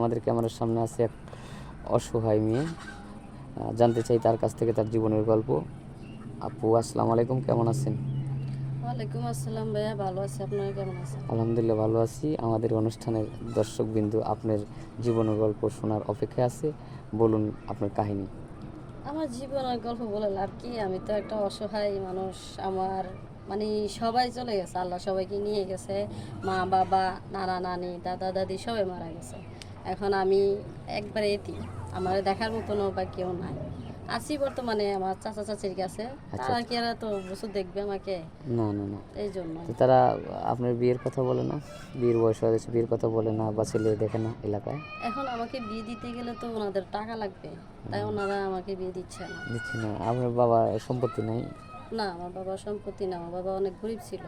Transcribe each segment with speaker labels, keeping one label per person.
Speaker 1: আমাদের ক্যামেরার সামনে আছে এক অসহায় মেয়ে। জানতে চাই তার কাছ থেকে তার জীবনের গল্প। আপু আসসালামু আলাইকুম, কেমন আছেন?
Speaker 2: ওয়ালাইকুম আসসালাম ভাইয়া, ভালো আছি। আপনারা কেমন আছেন?
Speaker 1: আলহামদুলিল্লাহ ভালো আছি। আমাদের অনুষ্ঠানের দর্শকবিন্দু আপনার জীবনের গল্প শোনার অপেক্ষায় আছে। বলুন আপনার কাহিনী।
Speaker 2: আমার জীবনের গল্প বলে লাভ কি? আমি তো একটা অসহায় মানুষ। আমার মানে সবাই চলে গেছে, আল্লাহ সবাইকে নিয়ে গেছে। মা বাবা, নানা নানি, দাদা দাদি সবাই মারা গেছে। এখন আমি একবারে এতিম। আমার দেখার মতনও বা কেউ নাই। আছি বর্তমানে আমার চাচা চাচির কাছে।
Speaker 1: আচ্ছা
Speaker 2: তারা
Speaker 1: আচ্ছা।
Speaker 2: কি আর তো বছর দেখবে আমাকে?
Speaker 1: না না না,
Speaker 2: এই জন্য
Speaker 1: তো তারা আপনার বিয়ের কথা বলে না? বিয়ের বয়স হয়ে গেছে, বিয়ের কথা বলে না বা ছেলে দেখে না এলাকায়?
Speaker 2: এখন আমাকে বিয়ে দিতে গেলে তো ওনাদের টাকা লাগবে, তাই ওনারা আমাকে বিয়ে দিচ্ছে না।
Speaker 1: দিচ্ছি না? আপনার বাবা সম্পত্তি নাই?
Speaker 2: না, আমার বাবার সম্পত্তি না, আমার বাবা অনেক গরিব ছিল।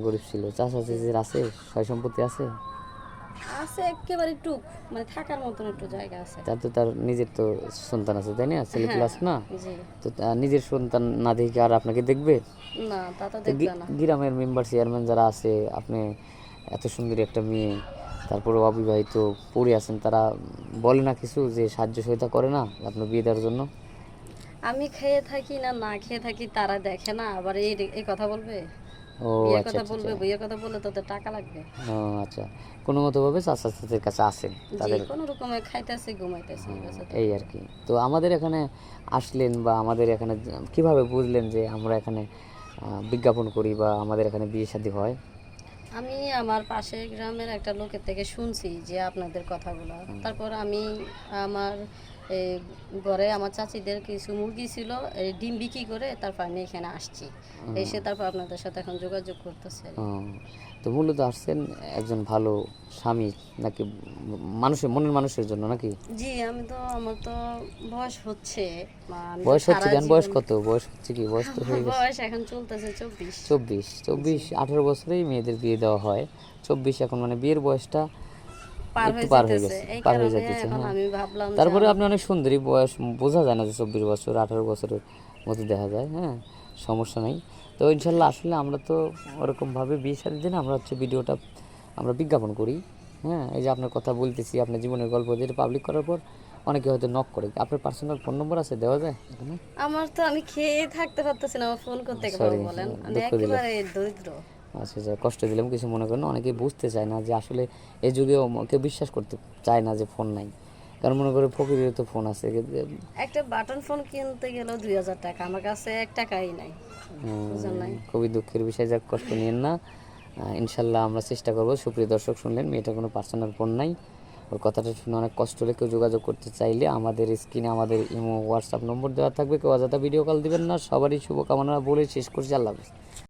Speaker 1: গরিব ছিল। চাচা চাচির আছে, সয় সম্পত্তি আছে?
Speaker 2: আছে একেবারে টুক, মানে থাকার মতন একটু জায়গা আছে।
Speaker 1: তার তো তার নিজের তো সন্তান আছে, তাই না? ছেলেপুলে
Speaker 2: হ্যাঁ,
Speaker 1: আছে না?
Speaker 2: জি।
Speaker 1: তো নিজের সন্তান না দেখে আর আপনাকে দেখবে?
Speaker 2: না, তা তো
Speaker 1: তো
Speaker 2: দেখবে না।
Speaker 1: গ্রামের মেম্বার চেয়ারম্যান যারা আছে, আপনি এত সুন্দরী একটা মেয়ে, তারপরে অবিবাহিত পড়ে আছেন, তারা বলে না কিছু যে সাহায্য সহায়তা করে না আপনার বিয়ে দেওয়ার জন্য?
Speaker 2: আমি খেয়ে থাকি না না খেয়ে থাকি তারা দেখে না, আবার এই কথা বলবে,
Speaker 1: ও
Speaker 2: বিয়ের
Speaker 1: আচ্ছা
Speaker 2: কথা
Speaker 1: আচ্ছা
Speaker 2: বলবে,
Speaker 1: আচ্ছা।
Speaker 2: বিয়ের কথা বললে তোদের টাকা লাগবে।
Speaker 1: ও আচ্ছা, কোনো মতোভাবে চাচা চাচির কাছে আছেন
Speaker 2: জি,
Speaker 1: তাদের?
Speaker 2: কোনো রকমে খাইতেছি ঘুমাইতেছি, এই কাছে
Speaker 1: এই আর কি। তো আমাদের এখানে আসলেন বা আমাদের এখানে কিভাবে বুঝলেন যে আমরা এখানে বিজ্ঞাপন করি বা আমাদের এখানে বিয়ে শাদী হয়?
Speaker 2: আমি আমার পাশের গ্রামের একটা লোকের থেকে শুনছি যে আপনাদের কথাগুলো। তারপর আমি আমার এই ঘরে আমার চাচিদের কিছু মুরগি ছিল, এই ডিম বিক্রি করে তারপর আমি এখানে আসছি। এসে তারপর আপনাদের সাথে এখন যোগাযোগ করতেছি আর
Speaker 1: ও,
Speaker 2: কি।
Speaker 1: তো মূলত আসছেন একজন ভালো স্বামী নাকি মানুষের মনের মানুষের জন্য নাকি?
Speaker 2: জি, আমার তো বয়স হচ্ছে, আমি তো
Speaker 1: বয়স হচ্ছে
Speaker 2: সারা
Speaker 1: কেন? বয়স
Speaker 2: জীবন
Speaker 1: কত? বয়স হচ্ছে কি? বয়স তো
Speaker 2: আমার
Speaker 1: হয়ে গেছে।
Speaker 2: বয়স এখন চলতেছে 24।
Speaker 1: 24?
Speaker 2: জি,
Speaker 1: 18 বছরেই মেয়েদের বিয়ে দেওয়া হয়। 24 এখন মানে বিয়ের বয়সটা
Speaker 2: পার
Speaker 1: একটু
Speaker 2: হয়ে
Speaker 1: পার হয়ে
Speaker 2: যেতেছে,
Speaker 1: গেছে,
Speaker 2: এই
Speaker 1: পার হয়ে
Speaker 2: কারণে
Speaker 1: যাচ্ছে।
Speaker 2: এখন
Speaker 1: হ্যাঁ,
Speaker 2: আমি ভাবলাম যে
Speaker 1: তারপরে
Speaker 2: আমার
Speaker 1: আপনি অনেক সুন্দরী, বয়স বোঝা যায় না যে 24 বছর, 18 বছরের মতো দেখা যায়। হ্যাঁ, সমস্যা নাই। তো ইনশাল্লাহ আসলে আমরা তো ওরকমভাবে বিয়ে শাদী দিন, আমরা হচ্ছে ভিডিওটা আমরা বিজ্ঞাপন করি। হ্যাঁ, এই যে আপনার কথা বলতেছি, আপনার জীবনের গল্প যেটা পাবলিক করার পর অনেকে হয়তো নক করে। আপনার পার্সোনাল ফোন নম্বর আছে, দেওয়া যায় এখানে?
Speaker 2: আমার তো আমি খেয়ে থাকতে পারতেছি না, আমার ফোন করতে পারবো
Speaker 1: সরি,
Speaker 2: বলেন? আমি
Speaker 1: দুঃখ দিলাম।
Speaker 2: একেবারে দরিদ্র।
Speaker 1: আচ্ছা আচ্ছা, কষ্ট দিলাম, কিছু মনে করেন না। অনেকেই বুঝতে চায় না যে আসলে এই যুগেও কেউ বিশ্বাস করতে চায় না যে ফোন নাই, কারণ মনে করে ফকিরের তো ফোন আছে।
Speaker 2: একটা বাটন ফোন কিনতে গেলেও 2000 টাকা, আমার কাছে 1 টাকাই নাই, বুঝেন নাই?
Speaker 1: খুবই দুঃখের বিষয়, যাক কষ্ট নিয়েন না। ইনশাল্লাহ আমরা চেষ্টা করবো। সুপ্রিয় দর্শক, শুনলেন মেয়েটার কোনো পার্সোনাল ফোন নাই। ওর কথাটা শুনে অনেক কষ্ট হলে কেউ যোগাযোগ করতে চাইলে আমাদের স্ক্রিনে আমাদের ইমো হোয়াটসঅ্যাপ নম্বর দেওয়া থাকবে। কেউ অযথা ভিডিও কল দিবেন না। সবারই শুভকামনা বলে শেষ করছি। আল্লাহ হাফেজ।